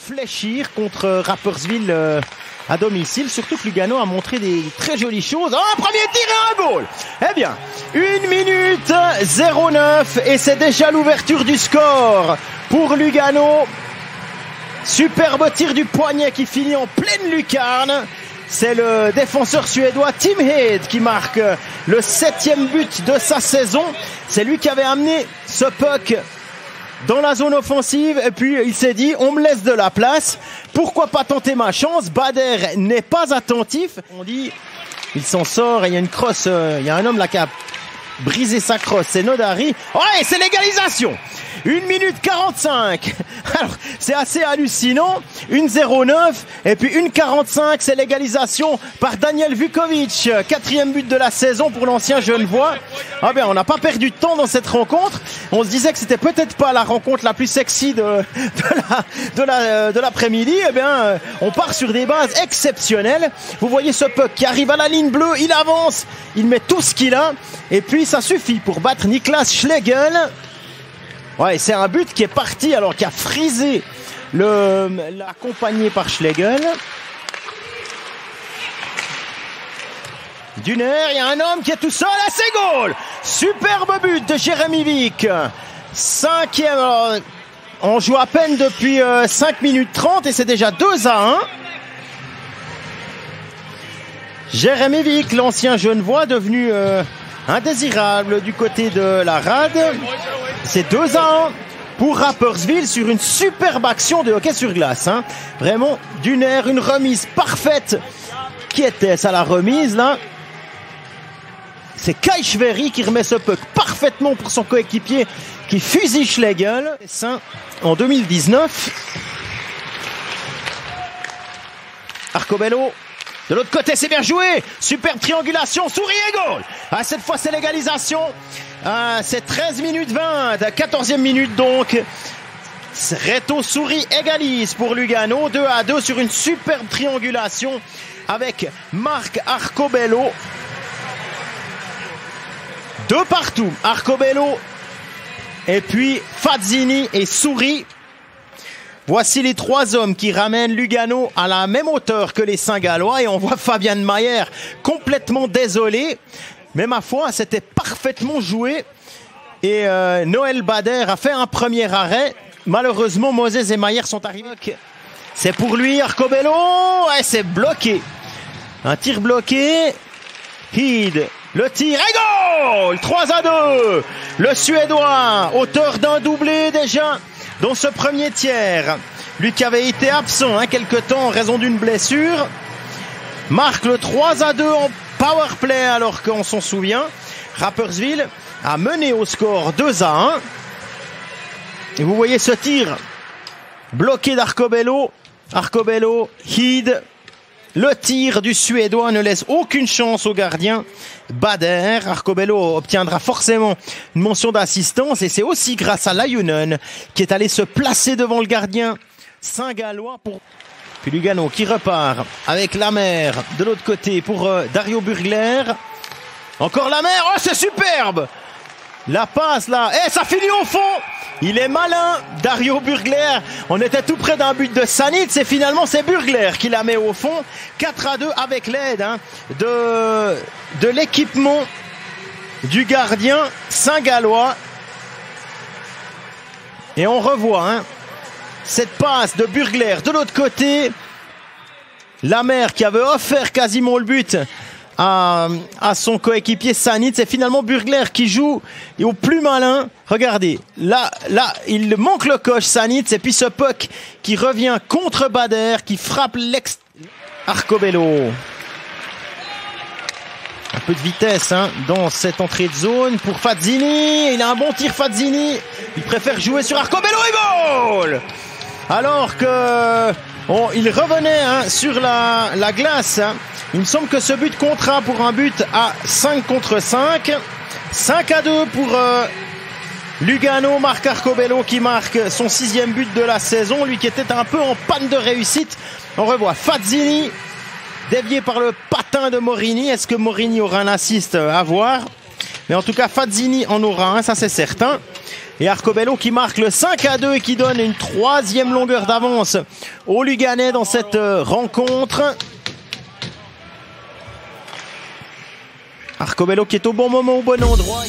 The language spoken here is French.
fléchir contre Rapperswil à domicile, surtout que Lugano a montré des très jolies choses. Oh, premier tir et un goal. Eh bien, 1 minute 09 et c'est déjà l'ouverture du score pour Lugano. Superbe tir du poignet qui finit en pleine lucarne. C'est le défenseur suédois Tim Hed qui marque le 7e but de sa saison. C'est lui qui avait amené ce puck dans la zone offensive et puis il s'est dit on me laisse de la place, pourquoi pas tenter ma chance. Bader n'est pas attentif, on dit il s'en sort et il y a une crosse, il y a un homme là qui a brisé sa crosse, c'est Nodari. Ouais, c'est l'égalisation. 1 minute 45. Alors, c'est assez hallucinant. 1-0-9 et puis 1-45, c'est l'égalisation par Daniel Vukovic. 4e but de la saison pour l'ancien Genevois. Ah bien, on n'a pas perdu de temps dans cette rencontre. On se disait que c'était peut-être pas la rencontre la plus sexy de l'après-midi. Eh bien, on part sur des bases exceptionnelles. Vous voyez ce puck qui arrive à la ligne bleue, il avance, il met tout ce qu'il a et puis ça suffit pour battre Niklas Schlegel. Ouais, c'est un but qui est parti alors qui a frisé l'accompagné par Schlegel. Duner, il y a un homme qui est tout seul, et c'est goal. Superbe but de Jérémy Wick. 5e, alors, on joue à peine depuis 5 minutes 30 et c'est déjà 2-1. Jérémy Wick, l'ancien Genevois devenu indésirable du côté de la rade. C'est 2-1 pour Rapperswil sur une superbe action de hockey sur glace. Hein. Vraiment, Duner, une remise parfaite. Qui était-ce à la remise là? C'est Kai Schwery qui remet ce puck parfaitement pour son coéquipier qui fusille Schlegel. En 2019. Arcobello. De l'autre côté, c'est bien joué. Superbe triangulation. Souris et goal. Ah, cette fois, c'est l'égalisation. Ah, c'est 13 minutes 20. 14e minute donc. Reto Souris égalise pour Lugano. 2-2 sur une superbe triangulation avec Marc Arcobello. 2 partout. Arcobello et puis Fazzini et Souris. Voici les 3 hommes qui ramènent Lugano à la même hauteur que les Saint-Gallois et on voit Fabian Mayer complètement désolé. Mais ma foi, c'était parfaitement joué et Noël Bader a fait un premier arrêt. Malheureusement, Moses et Mayer sont arrivés. C'est pour lui, Arcobello, et c'est bloqué. Un tir bloqué. Heed, le tir et goal. 3-2. Le Suédois, auteur d'un doublé déjà dans ce premier tiers. Lui qui avait été absent quelque temps en raison d'une blessure. Marque le 3-2 en power play alors qu'on s'en souvient. Rapperswil a mené au score 2-1. Et vous voyez ce tir bloqué d'Arcobello. Arcobello, Heed. Le tir du Suédois ne laisse aucune chance au gardien Bader. Arcobello obtiendra forcément une mention d'assistance et c'est aussi grâce à Lajunen qui est allé se placer devant le gardien Saint-Gallois pour... Puis Lugano qui repart avec Lamer de l'autre côté pour Dario Burgler. Encore Lamer, oh c'est superbe. La passe là, et ça finit au fond. Il est malin, Dario Burgler. On était tout près d'un but de Sanitz et finalement c'est Burgler qui la met au fond. 4-2 avec l'aide de l'équipement du gardien Saint-Gallois. Et on revoit cette passe de Burgler de l'autre côté. Lamer qui avait offert quasiment le but à son coéquipier Sanitz et finalement Burgler qui joue et au plus malin. Regardez, là il manque le coche Sanitz et puis ce puck qui revient contre Bader qui frappe Arcobello. Un peu de vitesse dans cette entrée de zone pour Fazzini. Il a un bon tir Fazzini. Il préfère jouer sur Arcobello et goal. Alors que il revenait sur la glace. Il me semble que ce but comptera pour un but à 5 contre 5. 5-2 pour Lugano. Marc Arcobello qui marque son 6e but de la saison. Lui qui était un peu en panne de réussite. On revoit Fazzini dévié par le patin de Morini. Est-ce que Morini aura un assist à voir? Mais en tout cas, Fazzini en aura un, ça c'est certain. Et Arcobello qui marque le 5-2 et qui donne une 3e longueur d'avance aux Luganais dans cette rencontre. Arcobello qui est au bon moment, au bon endroit.